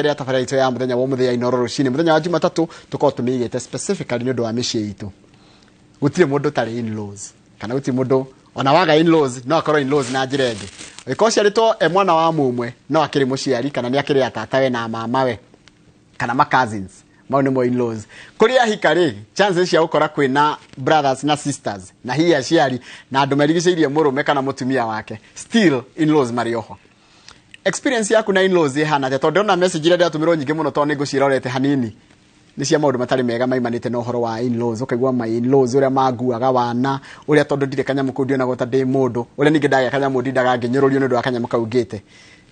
Ria tafari itu ya muthenya wa muthenya Inooro Rucini muthenya wa Jumatatu tuko tumigite specifically ni undu wa Micii itu gutire mundu tari in-laws kana gutire mundu ona waga in-laws no akorwo in-laws na njira ingi iko ciarito mwana wa mumwe no akiri muciari kana ni akiri atatawe na mamawe kana ma cousins mau ni mo in-laws kuria hikari chances cia gukora kwina brothers na sisters na hiya aciari na andu merigiceirie murume kana mutumia wake still in-laws marioho. Experience yaku na in-laws ihana te tondu na message ira ndatumirwo nyingi muno to nigucirorete hanini ni cia maundu matari mega maimanite no horo wa in-laws ukaigwa my in-laws uria maguaga wana uria tondu ndire kanyamu kundio na gota ndi mundu uria ningi ndaga kanyamu ndindaga nginyururio ndu wa kanyamu kaugite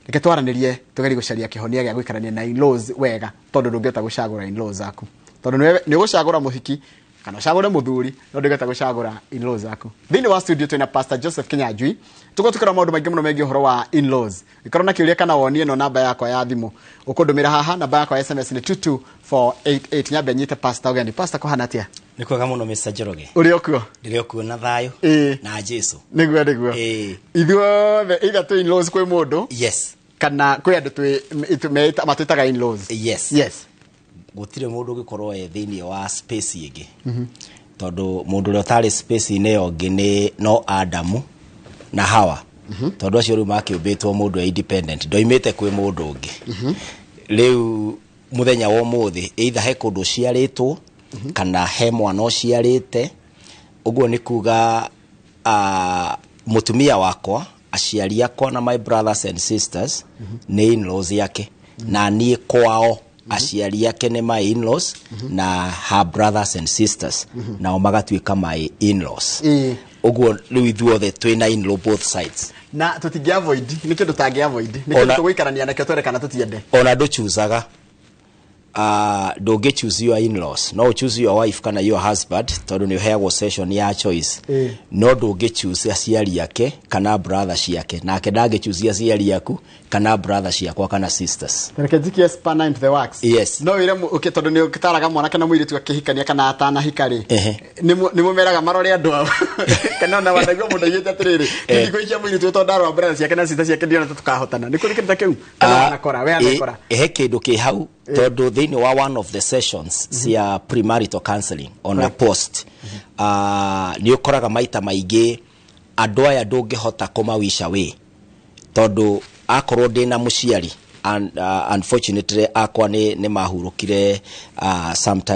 reke twaranirie tugeri gucaria kihonia gia guikarania na in-laws wega tondu ndungeta gucagura in-laws aku tondu ni gucagura muhiki kana ucagure muthuri no ndungeta gucagura in-laws aku. Thini wa studio twina Pastor Joseph Kinyanjui tuko tukira maundu maingi muno mengi horo wa in-laws ikorona kiuria kana wonie no namba yakwa ya thimu ukundumira haha namba yakwa ya SMS ni 22488 nyambe nyite Pastor ugeni Pastor ko hanatia nikwega muno Mr. Njoroge uri okuo ndiri okuo na thayo na Jesu niguo ithuothe either tu in-laws kwi mundu yes kana kwi andu itumeita matwitaga in-laws yes gutire mundu gikorwo thini wa space ingi tondu mundu uri utari space ine ongi ni no Adamu na Hawa tondu acio riu makiumbitwo mundu independent ndoimite kwi mundu ungi riu muthenya wa muthi either he kundu ciaritwo kana he mwana uciarite uguo ni kuga mutumia wakwa aciari akwa na my brothers and sisters ni in-laws yake na nie kwao aciari yake ni my in-laws na her brothers and sisters na magatuika my in-laws uguo riu ithuothe twina in-law both sides na tutingi avoid ni kindu tangi avoid ni kindu tuguikarania nakio twerekana tutiende ona nduchuzaga don't choose your in-laws no choose your wife kana your husband tondu ni heagwo session ya choice no don't choose aciari yake kana brothers yake nake ndage choose aciari yaku kana brothers yakwa kana sisters reke jikie spanner into the works yes no ire tondu ni ukitaraga mwana kana muiritu akihikania kana atana hikari ni mumeraga marore andu kana na wanaigwa mundu yete atiriri ndiko ikia muiritu tondu ndaro brothers yake na sisters yake ndiona tukahotana ni kuri kindu kiu kana anakora we anakora kindu ki hau tondu thini wa one of the sessions cia premarital counseling on a post ni ukoraga maita maingi andu aya ndungihota kumawisha we tondu akorwo ndina muciari and unfortunately akwa ni mahurukire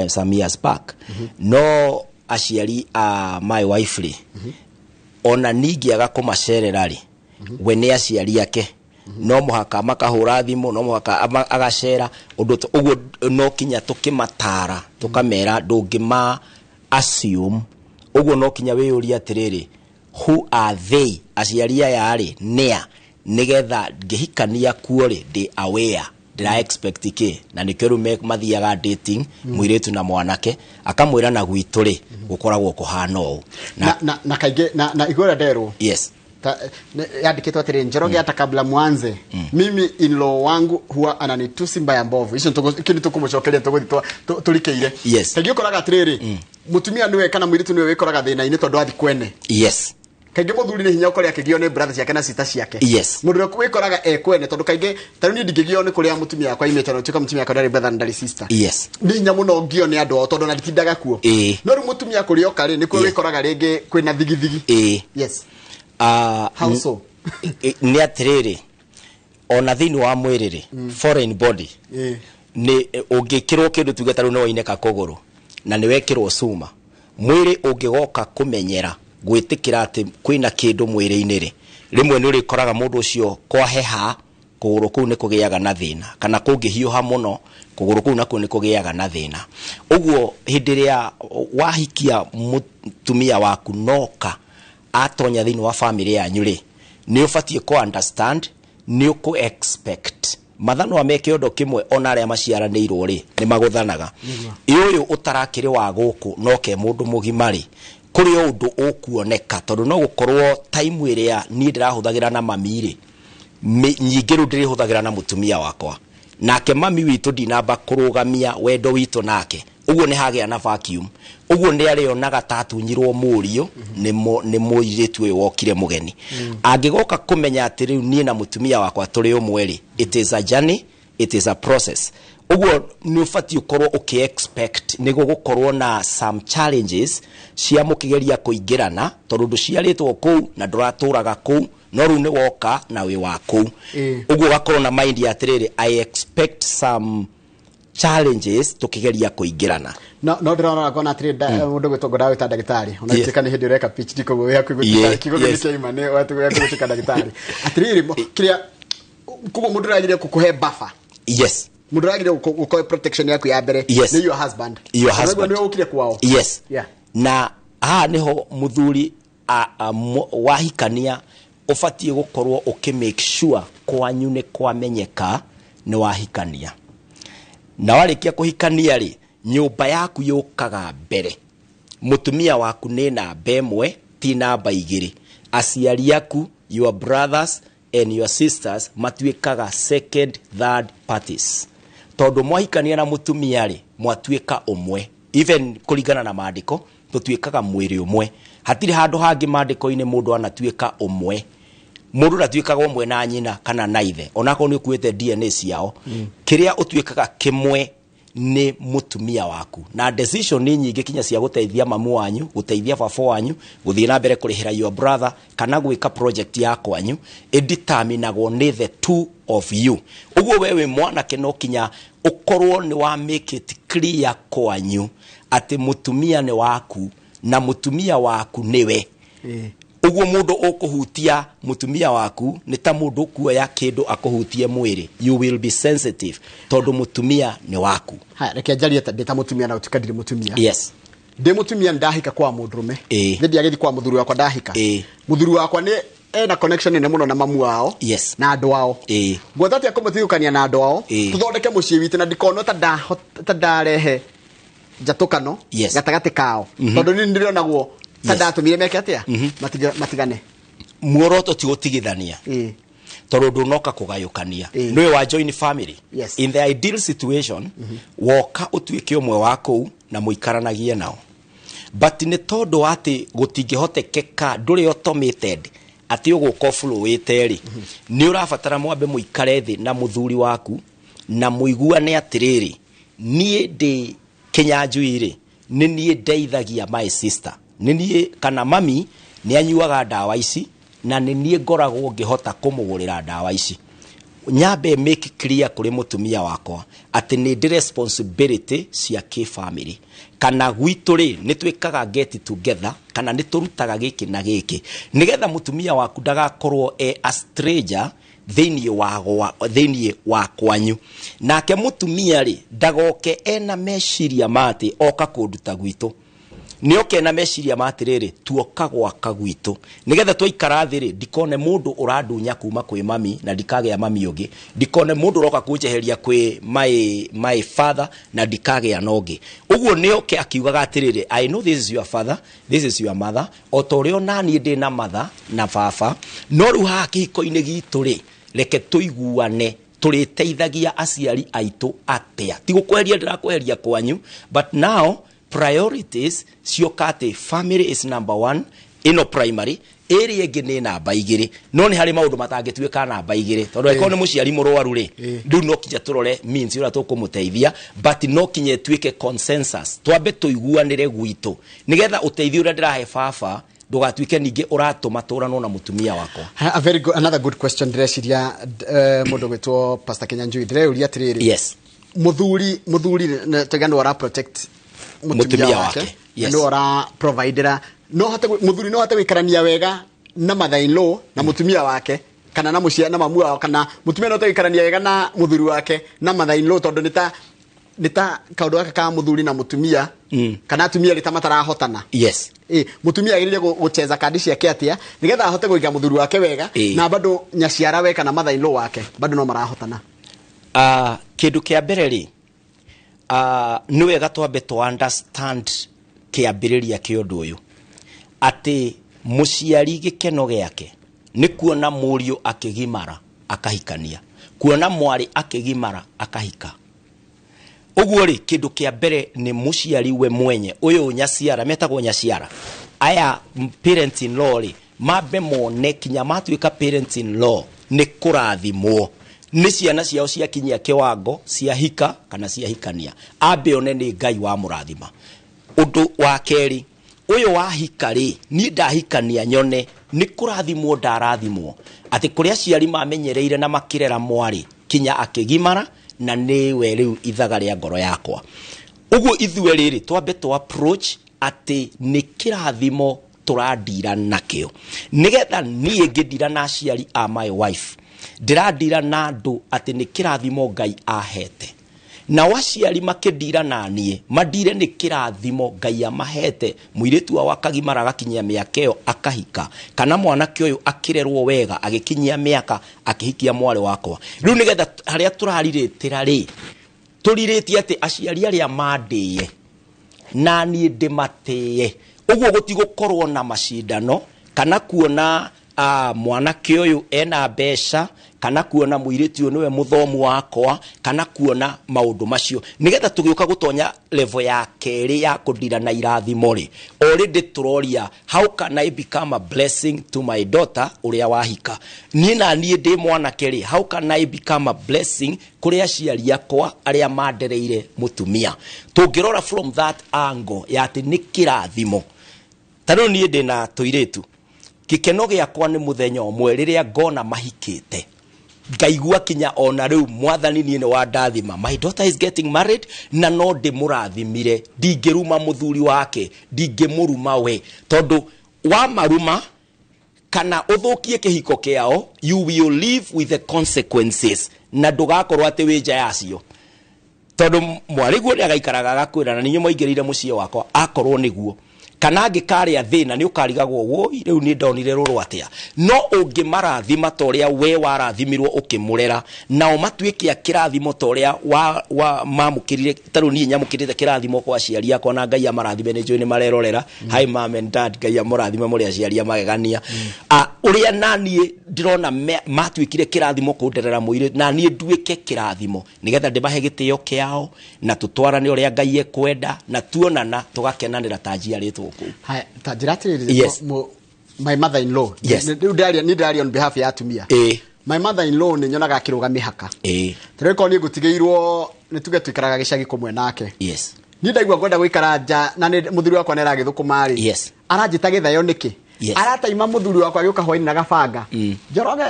some years back no aciari my wife ona ningi agakumacerera ri we ni aciari yake no muhaka makahura thimu no muhaka agacera undu uguo no kinya tukimatara tukamera ndungima assume uguo no kinya wiyuria atiriri who are they aciari aya ri nia nigetha ngihikania kuori they aware ndira expect ke na nikero mathiaga dating muiretu na mwanake akamwira na gwituri gukoragwo kuhana u na kaige na igora dero yes yandikitwa atiri Njoroge hata kabla mwanze mimi in-law wangu huwa ananitusi mbaya mbovu icio kindu tukumucokeria tuguthitwa turikeire yes kaige ukoraga atiriri mutumia niwe kana muiritu niwe wikoraga thina ini tondu athi kwene yes kaige muthuri ni hinya ukori akigio ni brothers yake na sisters yake yes mundu wikoraga kwene tondu kaige tari ni ndingigio ni kuria mutumia akwa imete no tuka mutumia akwa ndari brother ndari sister yes ni hinya muno ngio ni andu tondu na nditindaga kuo no ru mutumia kuri okari ni kuo wikoraga ringi kwina thigithigi yes how so ni atiriri ona thini wa mwiriri foreign body ni ungikirwo kindu tugetaru no ineka kogoro na ni wekirwo suma mwiri ungigoka kumenyera gwitikira ati kwina kindu mwiri-ini ri rimwe ni uri koraga mundu ucio kwa heha kuguru kuu ni kugiaga na thina kana kungihiuha muno kuguru kuu nakuo ni kugiaga na thina uguo hindiria wahikia mutumia waku noka atonya thini wa family yanyu ri ni ufatie ko understand ni uku expect mathano ameke ondo kimwe ona aria maciaranirwo ri ni maguthanaga uyu utarakiri wa guku noke mundu mugimari kuri undu ukuoneka tondu no gukorwo time iria ni ndirahuthagira na mamiri nyingiru ndirihuthagira na mutumia wakwa nake mami witu ndinamba kurugamia wendo witu nake uguo ni hagia na vacuum uguo ndi ari onaga tatunyirwo murio ni muiritu uyu wokire mugeni angigoka kumenya ati riu nie na mutumia wakwa turi umwe ri it is a journey it is a process. Uguo ni ufati ukorwo uki-expect nigo gukorwo na some challenges cia mukigeria kuingirana tondu nduciaritwo kuu na nduraturaga kuu no riu ni woka na wi wa kuu. Uguo gakorwo na mind ya atiriri, I expect some challenges tukigeria kuingirana. No ndirona kona atiri mundu gwitwo ndagita ndagitari ona itika ni hindi ureka PhD kogo ya kwigutika kigogo ni kima ni watu ya kwigutika ndagitari atiri kiria kugo mundu ragire kukuhe buffer. Yes. Mundu ragire kukuhe protection yaku ya mbere ni your husband. Your husband. Ni ukire kwao. Yes. Yeah. Na niho muthuri wahikania ufatie gukorwo ukimake sure kwanyu ni kwamenyeka ni wahikania. Na warikia kuhikania ri nyumba yaku yukaga mbere. Mutumia waku ni namba imwe ti namba igiri. Aciari yaku, your brothers and your sisters matuikaga second third parties. Tondu mwahikania na mutumia ri mwatuika umwe. Even kuringana na maandiko tutuikaga mwiri umwe. Hatiri handu hangi maandiko-ini mundu anatuika umwe. Mundu natuikaga umwe na nyina kana na ithe. Onako ni ukuite DNA ciao. Kiria utuikaga kimwe ni mutumia waku. Na decision ni nyingi kinya cia guteithia mamu wanyu, guteithia baba wanyu, guthii na mbere kurihira your brother kana gwika project ya kwanyu, determinagwo ni the two of you. Uguo wewe mwana kino kinya ukorwo ni wa make it clear kwanyu ati mutumia ni waku na mutumia waku niwe. Uguo mundu ukuhutia mutumia waku ni ta mundu kuoya kindu akuhutie mwiri. You will be sensitive tondu mutumia ni waku. Ha reke jaria ta mutumia na utikadiri mutumia. Yes. De mutumia ndahika kwa mudrume. Thidi agethi kwa muthuri wakwa ndahika. Muthuri wakwa ni na connection ni muno na mamu wao. Yes. Na andu wao. Gwathati akomuthiukania na andu wao. Tuthondeke mucii witu na ndikono ta ndarehe jatukano gatagati kao. Tondu ni ndirona guo tadatumire meke atia matigane. Muoroto ti gutigithania. Tondu ndunoka kugayukania. Niwe wa join family. Yes. In the ideal situation woka utuike umwe wako na muikaranagie nao. But ni tondu ati gutingihotekeka nduri automated ati uguko flow weteri. Ni urabatara mwambe muikare thi na muthuri waku na muiguane atiriri. Nie ndi Kinyanjui ri ni nie ndeithagia my sister. Ni nie kana mami ni anyuaga ndawa ici na ni nie ngoragwo ngihota kumugurira ndawa ici. Nyambe make clear kuri mutumia wakwa ati ni ndi responsibility cia ki family kana gwitu ri ni twikaga get together kana ni turutaga giki na giki nigetha mutumia waku ndagakorwo a stranger thini wa kwanyu. Nake mutumia ri ndagoke ena meciria mati oka kunduta gwitu. Ni oke na meciria mati riri tuoka gwaka gwitu nigetha twaikara thi ri ndikone mundu urandunya kuma kwi mami na ndikage ya mami ungi, ndikone mundu roka kunjeheria kwi my father na ndikage ya nongi. Uguo ni oke akiugaga atiriri, I know this is your father, this is your mother, otorio nani ndi na mother na baba no ru hakiko-ini gitu ri reke tuiguane turiteithagia aciari aitu atia ti gukweria ndirakweria kwanyu. But now priorities ciokate family is number one ino primary area ingi ni namba igiri no ni hari maundu matangituika namba igiri tondu eko ni muciari murwaru ri ndu no kinya turore means ura tukumuteithia but no kinya tuike consensus twambe tuiguanire gwitu nigetha uteithio ura ndirahe baba ndugatuike ningi uratuma turano na mutumia wako. A very good, another good question direciria mundu gwitwo Pastor Kinyanjui direuria atiriri. Yes. Muthuri tegano ora protect mutumia wake. Yes. No ora provider no hata muthuri no hata wikarania wega na mother-in-law na mutumia wake kana na mucia na mamu wao kana mutumia no hata wikarania wega na muthuri wake na mother-in-law tondu nita kaundu wake ka muthuri na mutumia kana atumia rita matarahotana. Yes. Mutumia agirire gucheza kadi ciake atia nigetha ahote kuiga muthuri wake wega na bado nyaciara we kana mother-in-law wake bado no marahotana. Kindu kia mbere ri ni wega twambe to understand kiambiriria ki undu uyu ati muciari gikeno giake ni kuona muriu akigimara akahikania, kuona mwari akigimara akahika. Uguo ri kindu kia mbere ni muciari we mwenye uyu nyaciara metagwo nyaciara aya parent in law ri mambe mone kinya matuika parent in law ni kurathimwo nĩ ciana ciao ciakinyia kĩwango cia hika kana cia hikania ambe one nĩ Ngai wa mũrathima. Ũndũ wa kerĩ, ũyũ wa hika rĩ, niĩ ndahikania nyone nĩ kũrathimwo ndarathimwo, atĩ kũrĩa aciari mamenyereire na makĩrera mwarĩ kinya akĩgimara na nĩwe rĩu ithaga rĩa ngoro yakwa. Ũguo ithuĩ rĩrĩ twambe to approach atĩ nĩ kĩrathimo tũrandira nakĩo, nĩgetha niĩ ngĩndira na aciari a my wife ndĩrandira na andũ atĩ nĩ kĩrathimo Ngai ahete, na waciari makĩndira na niĩ mandire nĩ kĩrathimo Ngai amahete mũirĩtu wao akagimara agakinyia mĩaka ĩyo akahika, kana mwanake ũyũ akĩrerwo wega agĩkinyia mĩaka akĩhikia mwarĩ wakwa. Rĩu nĩgetha harĩa tũrarirĩtĩra rĩ, tũrirĩtie atĩ aciari arĩa mandĩye na niĩ ndĩmatĩye, ũguo gũtigũkorwo na macindano kana kuona mwanake ũyũ ena mbeca kana kuona mũirĩtu ũyũ nĩwe mũthomu wakwa kana kuona maũndũ macio. Nĩgetha tũgĩũka gũtonya level ya kerĩ ya kũndira na irathimo rĩ, already tũroria how can I become a blessing to my daughter ũrĩa wahika. Niĩ na niĩ ndĩ mwanake rĩ, how can I become a blessing kũrĩ aciari akwa arĩa mandereire mũtumia. Tũngĩrora from that angle ya atĩ nĩ kĩrathimo. Tarĩu niĩ ndĩ na tũirĩtu, gĩkeno gĩakwa nĩ mũthenya ũmwe rĩrĩa ngona mahikĩte, ngaigua kinya ona rĩu mwathani niĩ nĩ wandathima, my daughter is getting married, na no ndĩmũrathimire, ndingĩruma mũthuri wake, ndingĩmũruma we, tondũ wa maruma kana ũthũkie kĩhiko kĩao, you will live with the consequences, na ndũgakorwo atĩ wĩ nja yacio. Tondũ mwarĩguo nĩ agaikaraga agakwĩra na niĩ mwaingĩrĩire mũciĩ wakwa akorwo nĩguo, kana angĩkarĩa thĩna nĩ ũkarigagwo woi rĩu nĩ ndonire rũrũ atĩa. No ũngĩmarathima ta ũrĩa we warathimirwo ũkĩmũrera, nao matuĩke kĩrathimo ta ũrĩa mamũkĩrire. Tarĩu niĩ nyamũkĩrĩte kĩrathimo kwa aciari akwa na Ngai amarathime, nĩ njũĩ nĩ marerorera. Hi mom and dad, Ngai amũrathime mũrĩ aciari amagegania. Ũrĩa naniĩ ndĩrona matuĩkire kĩrathimo kũnderera mũirĩtu, na niĩ nduĩke kĩrathimo nĩgetha ndĩmahe gĩtĩo kĩao na tũtwarane ũrĩa Ngai ekwenda na tuonana tũgakenanĩra ta njiarĩtwo. Hi, yes. My mother-in-law. Yes. Ni on behalf ya atumia. My mother-in-law ni nyonaga akĩrũga mĩhaka. Tũreko ni gũtigĩirwo nĩ tuge twikaraga gĩcagi kũmwe nake. Yes. Ni ndaigua ngwenda gũikara nja na mũthuri wakwa nĩ aragĩthũkũma rĩ. Yes. Aranjĩta gĩthayo nĩkĩ? Yes. Arataima mũthuri wakwa agĩũka hwainĩ na gabanga. Njoroge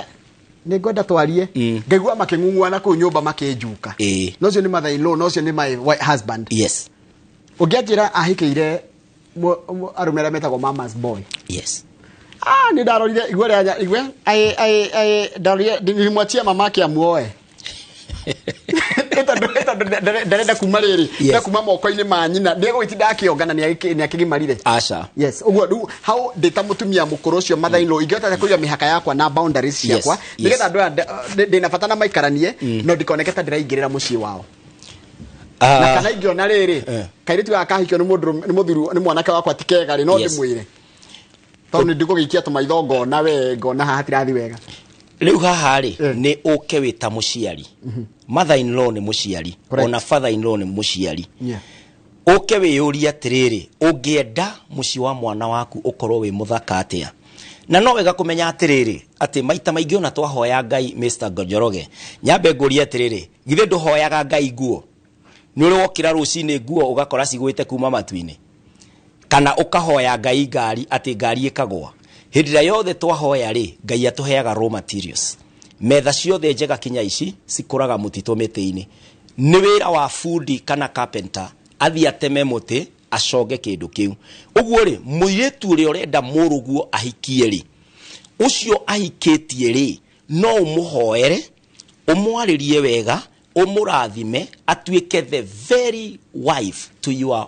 nĩ ngwenda twarie. Ngaigua makĩng'ung'ua na kũu nyũmba makĩnjuka. No cio nĩ mother-in-law, no cio nĩ my husband. Yes. Ũngĩanjĩra ahikĩire arumera metagwo mama's boy. Yes. Ni ndarorire igwe ndarorire nilimwachia mamake amuoe. Ndarenda kuma rĩrĩ, nda kuma moko-inĩ ma nyina, ndegũitinda akĩongana nĩ akĩgimarire. Aca. Yes, ũguo rĩu how ndĩta mũtumia mũkũrũ ũcio mother-in-law ingĩhota kũiga mĩhaka yakwa na boundaries ciakwa, nĩgetha andũ ndĩna bata na maikaranie, no ndikoneke ta ndĩraingĩrĩra mũciĩ wao. Na kana ingĩona rĩrĩ, kairĩtu akahikio nĩ mũthuri nĩ mwanake wakwa tikega rĩ, no ndĩmwĩre tondũ ndigũgĩikia tũmaitho ngona we ngona haha hatirathi wega. Rĩu haha rĩ nĩ ũke wĩta mũciari, mother-in-law nĩ mũciari, ona father-in-law nĩ mũciari. Ũke wĩyũria atĩrĩrĩ, ũngĩenda mũciĩ wa mwana waku ũkorwo wĩ mũthaka atĩa. Na no wega kũmenya atĩrĩrĩ atĩ maita maingĩ ona twahoya Ngai Mr. Njoroge, nyambe ngũria atĩrĩrĩ, githĩ ndũhoyaga Ngai nguo? Nĩ ũrĩ wokĩra rũcinĩ nguo ũgakora cigwĩte kuma matu-inĩ, kana ũkahoya Ngai ngari atĩ ngari ĩkagwa? Hĩndĩ ĩrĩa yothe twahoya rĩ, Ngai atũheaga raw materials. Metha ciothe njega kinya ici cikũraga mũtitũ mĩtĩ-inĩ. Nĩ wĩra wa bundi kana carpenter athiĩ ateme mũtĩ acoge kĩndũ kĩu. Ũguo rĩ, mũirĩtu ũrĩa ũrenda mũrũguo ahikie rĩ, ũcio ahikĩtie rĩ, no ũmũhoere, ũmwarĩrie wega, ũmũrathime, atuĩke the very wife to your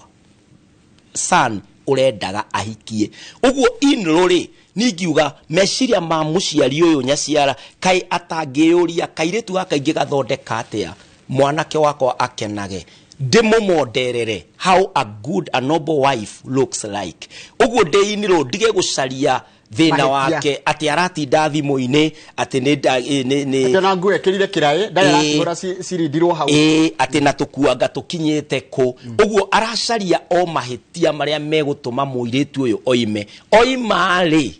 son ũrendaga ahikie. Ũguo in-law rĩ, ningiuga meciria ma mũciari ũyũ nyaciara kai atangĩyũria kairĩtu gaka ingĩ gathondeka atĩa mwanake wakwa akenage, ndĩmũmonderere how a good a noble wife looks like. Ũguo ndĩ-in-law ndige gũcaria thĩna wake atĩ aratinda thimũ-inĩ atĩ nĩ na nguo ekĩrire kĩraĩ ndarakũra cirindirwo hau atĩ na tũkuanga tũkinyĩte kũ. Ũguo aracaria o mahĩtia marĩa megũtũma mũirĩtu ũyũ oime rĩ,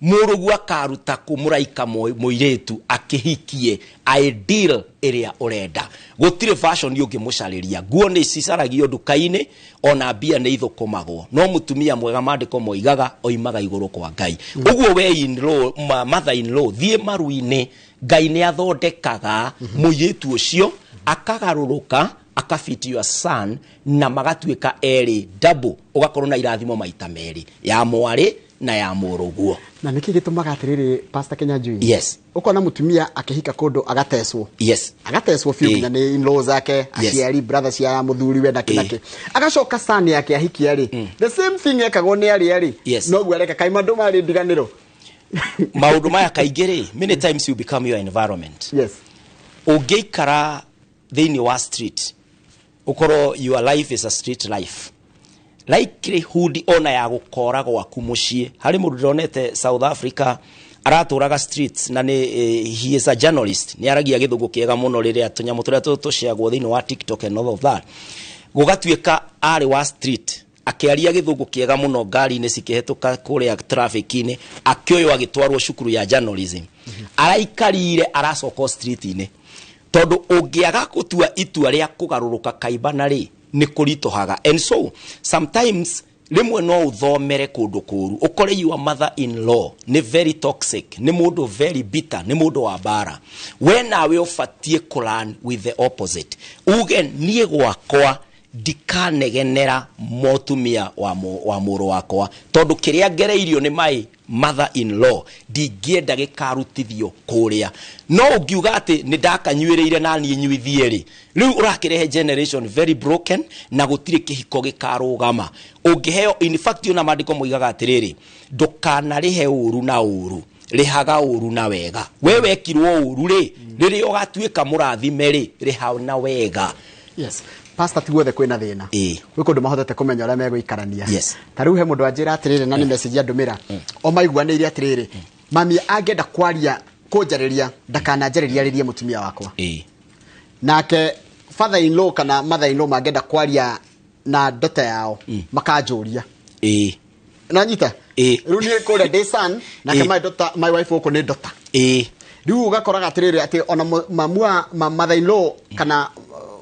murugu akaruta kumuraika muiretu akihikie ideal area urenda gutire fashion yungi mucariria nguo ni cicaragio nduka-ini ona mbia ni ithukumagwo no mutumia mwega mandiko moigaga oimaga iguru kwa Ngai uguo we in law mother in law thie maru-ini Ngai ni athondekaga muiretu ucio akagaruruka akafit your son na magatuika eri double ugakorwo na irathimo maita meri ya mwari na ya muruguo na niki gitumaga atiriri Pastor Kinyanjui yes ukona mutumia akihika kundu agateswo yes agateswo fiu kinya ni in-laws zake aciari brothers ya muthuri we ndake agacoka son yake ahikia ri the same thing ekagwo ni ari no gwareka kai mandu mari ndiganiro maundu maya kaingiri many times you become your environment yes ugeikara thini wa street ukoro your life is a street life likelihood ona ya gukora gwaku mucii hari mundu ndonete South Africa araturaga streets na ni he is a journalist ni aragia githungu kiega muno riria tunyamu turia tuciagwo thini wa TikTok and all of that gugatuika ari wa street akiaria githungu kiega muno ngari ni cikihetuka kuria traffic-ini akioyo agitwarwo cukuru ya journalism araikarire aracoko street-ini tondu ungiaga gutua itua ria kugaruruka kaibana ri ni kuritohaga and so sometimes rimwe no uthomere kundu kuru ukore your mother in law ni very toxic ni mundu very bitter ni mundu wa bara we nawe ufatie kulan with the opposite uge nie gwakwa ndikanegenera motumia wa muru wakwa tondu kiria ngereirio ni my mother in law ndingienda gikarutithio kuria no ungiuga ati ni ndakanyuireire na nie nyuithie ri riu urakirehe generation very broken na gutire kihiko gikarugama ungiheo in fact una mandiko moigaga atiriri ndukanarihe uru na uru rihaga uru na wega we wekirwo uru ri riri ugatuika murathime ri riha na wega yes Pastor tiguothe kwina thina gwi kundu mahotete kumenya uria meguikarania tariu he mundu anjira atiriri na ni message andumira o maiguanire atiriri mami angenda kwaria kunjariria ndakananjariria riria mutumia wakwa nake father in law kana mother in law mangenda kwaria na daughter yao makanjuria na nyita riu ni kuria day son nake my daughter my wife uko ni daughter riu ugakoraga atiriri ati ona mamua mother in law kana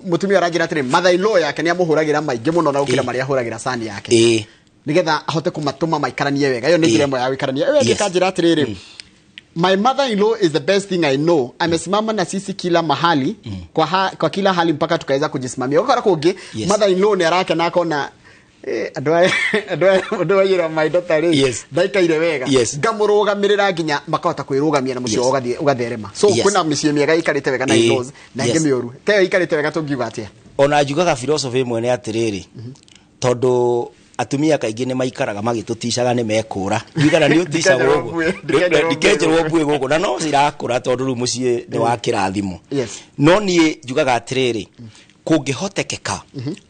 mutumia arangira atiri mother in law yake ni amuhuragira maingi muno na ukira maria ahuragira sani yake nigetha ahote kumatuma maikaranie wega iyo ni njira imwe ya wikarania ewe ndikanjira atiriri my mother in law is the best thing I know amesimama na sisi kila mahali kwa kila hali mpaka tukaweza kujisimamia ukora kungi mother in law ni arake na akona adwa yira my daughter ndaikaire wega ngamurugamirira nginya makahota kwirugamia na mucio ugatherema so kuna micii miega ikarite wega na in-laws na ingi miuru teyo ikarite wega tungiuga atia ona njugaga philosophy imwe ni atiriri tondu atumia kaingi ni maikaraga magitutishaga ni mekura wigana ni utishaga uguo ndikenjerwo mbui gugu na no cirakura tondu ru mucii ni wa kirathimo no nie njugaga atiriri kungihotekeka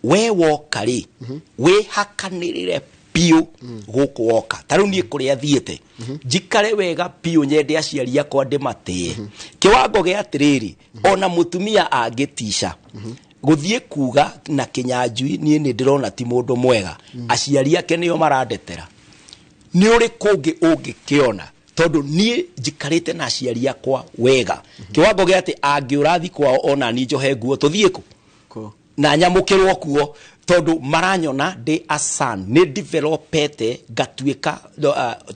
we woka ri we hakanirire piu guku woka tariu nie kuria thiete njikare wega piu nyende aciari akwa ndimatie kiwango gia atiriri ona mutumia angitisha guthie kuga na Kinyanjui nie ni ndirona ti mundu mwega aciari ake nio marandetera ni uri kungi ungikiona tondu nie njikarite na aciari akwa wega kiwango gia ati angiurathi kwao ona ni njohe nguo tuthie ku na nyamukirwo kuo tondu maranyona de asan ni developete gatuika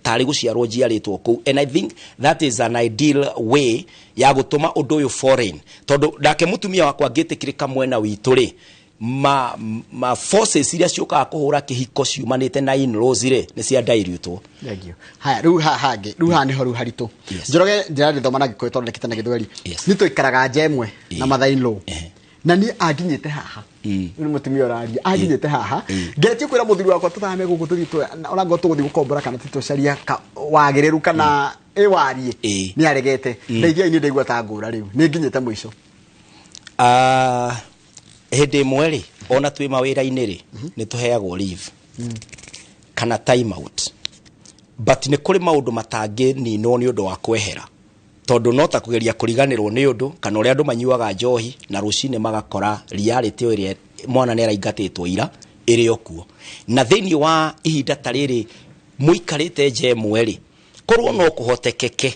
tari guciarwo jiaritwo ku and I think that is an ideal way ya gutuma undu uyu foreign tondu ndake mutumia wakwa ngitikirika mwena witu ri ma forces iria ciokaga kuhura kihiko ciumanite na in-laws ri ni cia dilute thank you haya riu hangi riu hani horu haritu njoroge ndirari thoma na gikoe tondu ndekite na githweri ni tuikaraga njemwe na mother in law na ni aginyite haha ni mutumia oraria aginyite haha ngetie kwira muthuri wakwa tuthame guku tuthitwe ona ngo tuguthi gukombora kana titucaria wagiriru kana warie ni aregete ndeithia ini ndeigua ta ngura riu ni nginyite mwico hende mweri ona twi mawira-ini ri ni tuheagwo leave kana time out but ni kuri maundu matangi ninwo ni undu wa kwehera tondu no ta kugeria kuriganirwo ni undu kana uri andu manyuaga njohi na Rucini magakora reality iri mwana ni araingatitwo ira iri okuo na thini wa ihinda tariri muikarite je mweri korwo no kuhotekeke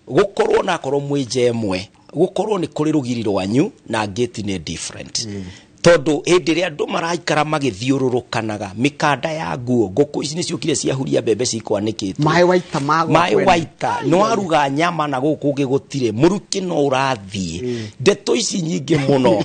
gukorwo na korwo mwije emwe gukorwo ni kuri rugiri rwanyu na gate ni different tondu hindi ria andu maraikara magithiururukanaga mikanda ya nguo nguku ici niciukire ciahuria mbembe cikwanikitwo mai waita no aruga nyama na guku gigutire muruki no urathie ndeto ici nyingi muno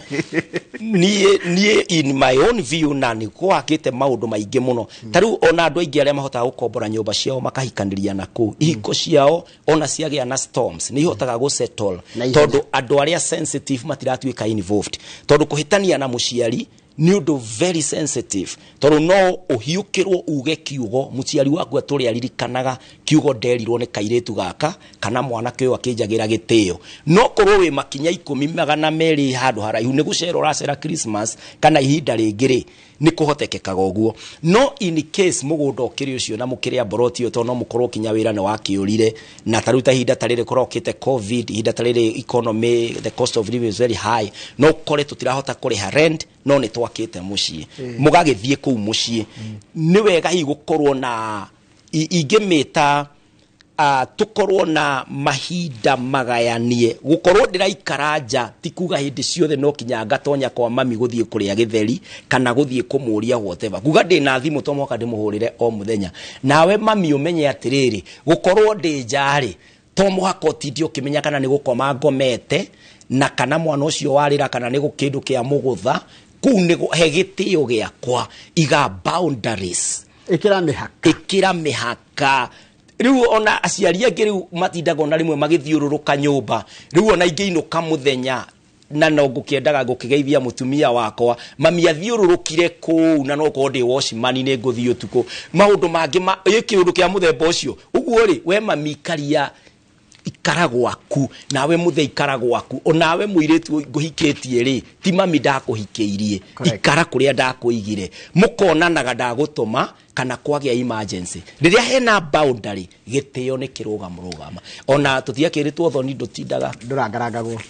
nie in my own view na ni kwakite maundu maingi muno taru ona andu aingi aria mahota gukombora nyumba ciao makahikaniria naku ihiko ciao ona ciagia na storms ni ihotaga go settle tondu andu aria sensitive matiratuika involved tondu kuhitania na muciari ni undu very sensitive tondu no uhiukirwo uge kiugo muciari waku aturi aririkanaga kiugo nderirwo ni kairetu gaka kana mwana kyo akinjagira gitio no korwo wi makinya 10,200 handu haraihu ni gucera uracera Christmas kana ihinda ringiri ni kuhotekekaga uguo no in case mugundo kiri ucio na mukiria boroti to no mukorwo kinya wira ni wakiurire na taruta ihinda tarire korokite covid ihinda tarire economy the cost of living is very high no kore tutirahota kuriha rent no ni twakite mucii mugagithie ku mucii ni wega hi gukorwo na ingimita tukorwo na mahinda magayanie gukorwo ndiraikara nja tikuga hindi ciothe no kinya ngatonya kwa mami guthie kuria githeri kana guthie kumuria whatever kuga ndina thimu to moka ndimuhurire o muthenya nawe mami umenye atiriri gukorwo ndi njari to muhako tidio kimenya kana ni gukoma ngomete na kana mwana ucio warira kana ni gukindu kia mugutha kuu ni hegitio giakwa iga boundaries ikira mihaka riu ona aciari angi riu matindaga ona rimwe magithiururuka nyumba riu ona ingeinuka muthenya na no ngukiendaga ngukigeithia mutumia wakwa mami athiururukire ku na no ko ndi washmani ni nguthii utuku maundu mangi ikiundu kia muthemba ucio uguo ri we mami karia ikaragwaku nawe muthe ikaragwaku onawe muiretu nguhikitie ri ti mami ndakuhikeirie ikara kuria ndakuigire mukonanaga ndagutuma kana kwagia emergency riria hena boundary gitio ni kirugama ona tutiakiritwo thoni ndutindaga ndurangarangagwo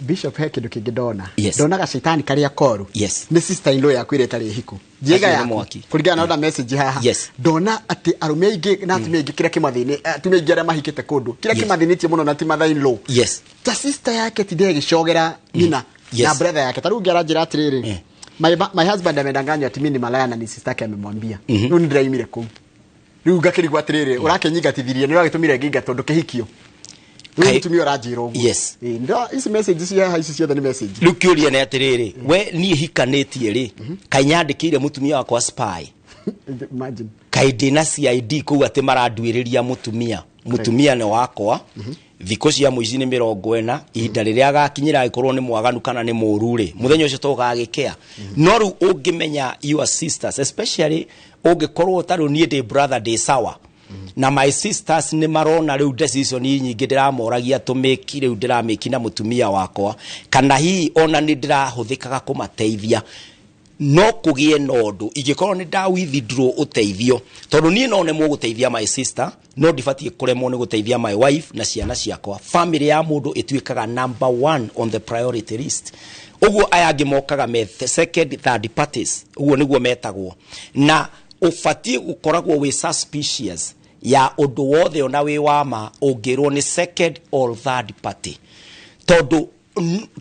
Bishop he kindu kingi ndona yes. Ndonaga shaitani karia koru yes. Ni sister in law yaku ire tari hiku jiga ya kurigana na message haha yes. Ndona ati arume ingi na atumia ingi kira kimathini atumia ingi aria mahikite kundu kira kimathinitie muno na ti mother in law yes. Ta sister yake ti ndege gicogera nina yes. Na brother yake taru ngira njira atiriri my husband amedanganywa ati mimi ni malaya na ni sister yake amemwambia no ndiraimire ku riu ngakirigwa atiriri urakenyinga tithirie ni uragitumire nginga tondu kihikio tumio rajiro yes ndo isi message cia haisi cia ni message lukiuria ne atiriri we ni hikanetie ri kanyandikire mutumia wakwa spy imagine kaide na CID ku ati maranduiriria mutumia ne wakwa thiko cia muici ni 40 ihinda riria agakinyira ikorwo ni mwaganu kana ni murure muthenya ucio tugagikea no ru ungimenya your sisters especially ungikorwo taru nie de brother de sawa na my sisters ni marona riu decision nyingi ndiramoragia tumeki riu ndirameki na mutumia wakwa kana hi ona ni ndirahuthikaga kumateithia no kugie nondu igikorwo ni nda withdraw uteithio tondu nie no ne muguteithia my sister no ndifatie kuremwo ni guteithia my wife na ciana ciakwa family ya mundu ituikaga number 1 on the priority list uguo ayangi mokaga me second third parties uguo niguo metagwo na ufatie gukoragwo we suspicious ya undu wothe ona wi wama ungirwo ni second or third party tondu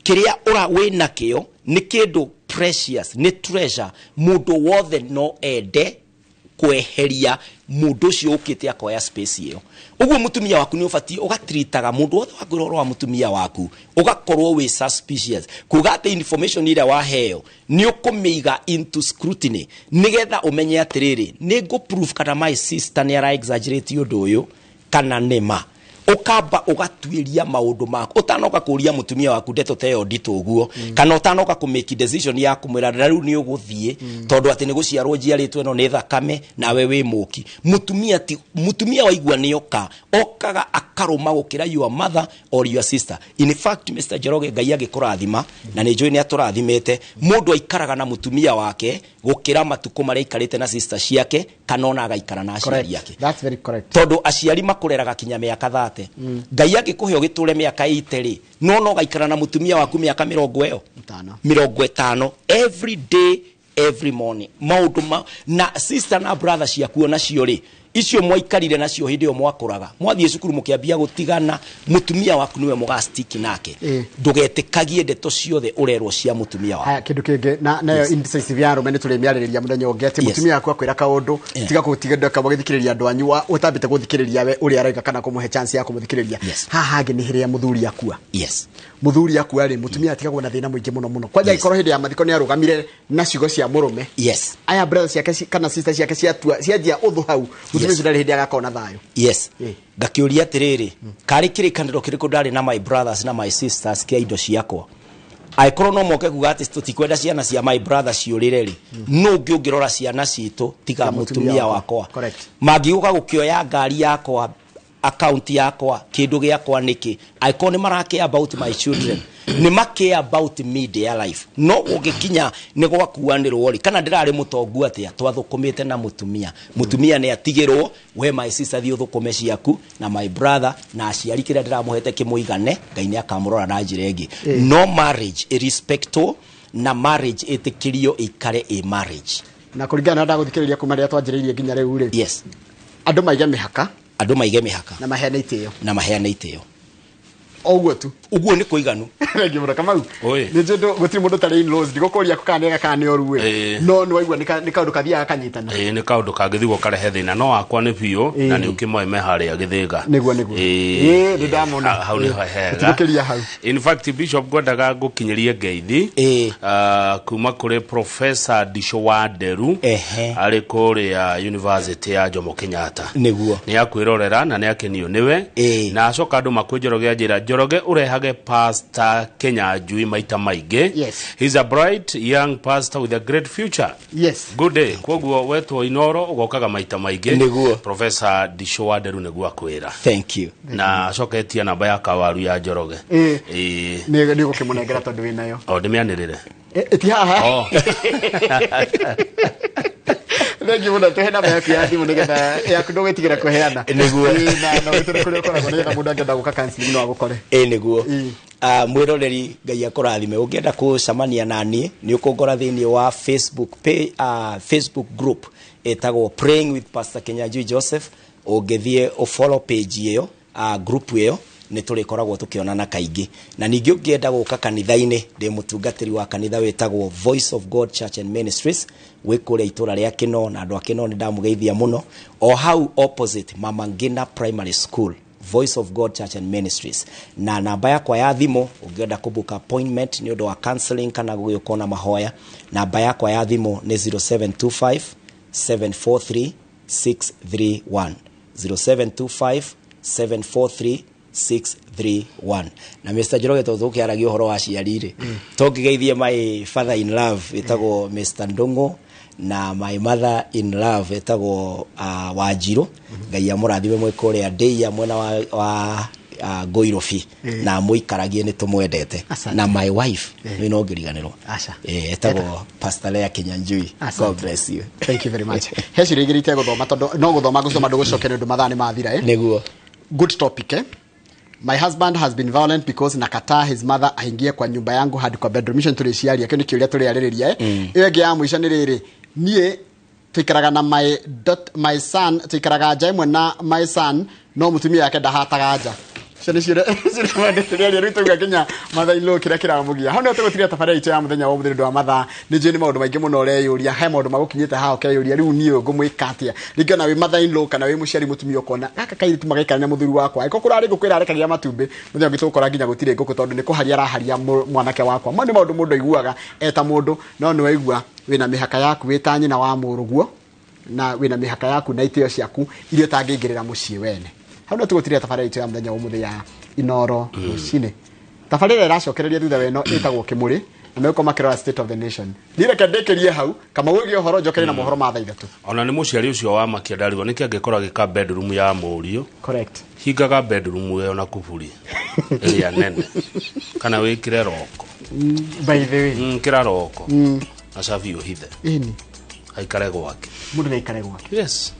kiria ura wina kio ni kindu precious ni treasure mundu wothe no ende kweheria mundu ucio ukite akoya space iyo uguo mutumia waku ni ufatie ugatritaga mundu wothe waguroro wa mutumia waku ugakorwo we suspicious kuga ate information ira waheo ni ukumiga into scrutiny nigetha umenye atiriri ni go proof kana my sister ni ara exaggerate undu uyu kana nema ukamba ugatuiria maundu maku utanoka kuria mutumia waku ndeto teo ndito uguo kana utanoka ku make decision ya kumwira riu ni uguthie tondu ati ni guciarwo njiaritwe no ni thakame nawe wi muki mutumia waigua ni okaga akaruma gukira your mother or your sister in fact Mr. Jeroge Ngai agikurathima na ni njui ni aturathimete mundu aikaraga na mutumia wake gukira matuko mari ikarite na sister ciake kana ona agaikara na aciari yake that's very correct tondu aciari makureraga kinya miaka 30 Ngai agikuhe ugiture miaka 80 no gaikara na mutumia waku miaka 50 every day every morning maundu na sister na brother ciaku na ciori icio mwaikarire nacio hindi yo mwakuraga mwathie cukuru mukiambia gutigana mutumia waku niwe mugastick nake ndugetikagie ndeto ciothe urerwo cia mutumia waku haya kindu kingi nayo indecisive ya rume nitule miaririria muthenya ungeti mutumia waku akwira kaundu tiga gutiga kamugithikiriria andu anyu utambite guthikiriria we uri araiga kana kumuhe chance ya kumuthikiriria haha hangi ni hiria muthuri akua muthuri akua ri mutumia atigagwo na thina muingi muno kwanja ikoro hindi ya mathiko ni arugamire na ciugo cia murume aya brothers yake kana sisters yake cianjia uthu hau mutumia ndari hindi agakona thayo ngakiuria atiriri kari kirikaniro kiriku ndari na my brothers na my sisters kia indo ciakwa aikoro no moke kuga ati tutikwenda ciana cia my brothers ciurire ri no ngirora ciana citu tiga mutumia wakwa magiuka gukioya ngari yakwa account yakwa kindu giakwa niki aikoro ni marake about my children ni make about me their life no ugikinya ni gwakuanirwo ri kana ndirari mutongu atia twathukumite na mutumia ni atigirwo we my sister thi uthukome ciaku na my brother na aciari kira ndiramuhete kimuigane ngai ni akamurora na njiregi no marriage irrespecto na marriage itikirio ikare a marriage na kuringana na guthikiriria kuma ria twanjiririe ginya riu ri andu maige mihaka na maheane itio oguo tu uguo ni kuiganu rengi mura kamau ni jindu gutiri mundu tari in laws ndigukuria kukane gakane oru we no ni waigua ni kaundu kathia kanyitana ni kaundu kangithigwo karehe thina no akwa ni biu na ni ukimoe meharia githiga niguo ni ndamona hau ni hega tukiria hau in fact bishop gwendaga gukinyirie ngeithi kuma kuri professor Disho Wanderu ari kuri university ya Jomo Kenyatta niguo ni akwirorera na ni akenio niwe na acoka andu makwinjorogia njira njoroge urehage pastor Kinyanjui maita maige he's a bright young pastor with a great future good day koguo wetwo Inooro ugokaga maita maige professor Disho Wanderu niguo akwira thank you na acoketie namba ya kawaru ya njoroge ni gukimunengera tondu winayo ndimianirire eti haha Negi muna tuhena mayaku ya thimu nigetha yaku ndugitigira kuheana niguo na witire kuri ukoragwo nigetha mundu angenda guka counseling no agukore niguo mwiroreri ngai akurathime ungienda kucamania nani ni ukongora thiini wa Facebook page Facebook group etagwo Praying with Pastor Kinyanjui Joseph ungithie o follow page iyo group iyo ni turikoragwo tukionana kaingi na ningi ungienda guka kanitha-ini ndi mutungatiri wa kanitha wetagwo Voice of God Church and Ministries wikure itura ria Kino na andu akino ni ndamugeithia muno o hau opposite Mama Ngina Primary School Voice of God Church and Ministries na namba yakwa ya thimu ungienda kubuka appointment ni undu wa counseling kana gukona mahoya namba yakwa ya thimu ni 0725 743 631 0725 743 631 na Mr. Joroge to thuki aragi uhoro wa ciarire tongigeithie my father in love etagwo Mr. Ndongo na my mother in love etagwo Wanjiru ngai amurathime mwekore adei ya mwena wa Goirofi na muikaragie ni tumwendete na my wife we no ngiriganirwo etagwo Pastor Lea Kinyanjui God bless you thank you very much hecirigirite guthoma tondu no guthoma gucoma ndugucokene ndu mathani mathira niguo good topic My husband has been violent because nakataa his mother aingie kwa nyumba yangu hadi kwa bedroom mission tuliciaria kio ni kiuria tuliaririria iyo ngi ya mwisho ni riri nie tuikaraga na my son tuikaraga nja imwe na my son no mutumia yake ndahataga nja cene cire mandetiria ritu gakinya matha ilo kira kiramugia hano tugutiria tafari icho ya muthenya wa muthiri ndo matha ni je ni maundu maingi muno reyuria he maundu magukinyite ha okeyuria riu niyo ngumwikatia ringana wi matha ilo kana wi muciari mutumia ukona gaka kairitu magaikanya muthuri wakwa iko kurari gukwira arekagia matumbi muthenya ngitukora nginya gutire nguku tondu ni kuharia araharia mwanake wakwa mani maundu mundu iguaga eta mundu no ni waigua wina mihaka yaku wita nyina wa muruguo na wina mihaka yaku na itio ciaku irio tangingirira mucii wene hano tugutiria tafari icho ya muthenya umuthi ya Inooro Rucini tafari ira iracokereria thutha weno itagwo kimuri na meko makira state of the nation nire kandekerie hau kama wigi ohoro njokere na mohoro ma tha ithatu ona ni muciari ucio wa makiandarigo niki angikora gika bedroom ya murio correct hingaga bedroom we ona kuburi ya nene kana wikire roko by the way kira roko asafi uhithe ini aikare gwake mundu aikare gwake yes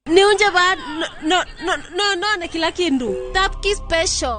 Ni unja ba no, na kila kindu. Tapki special.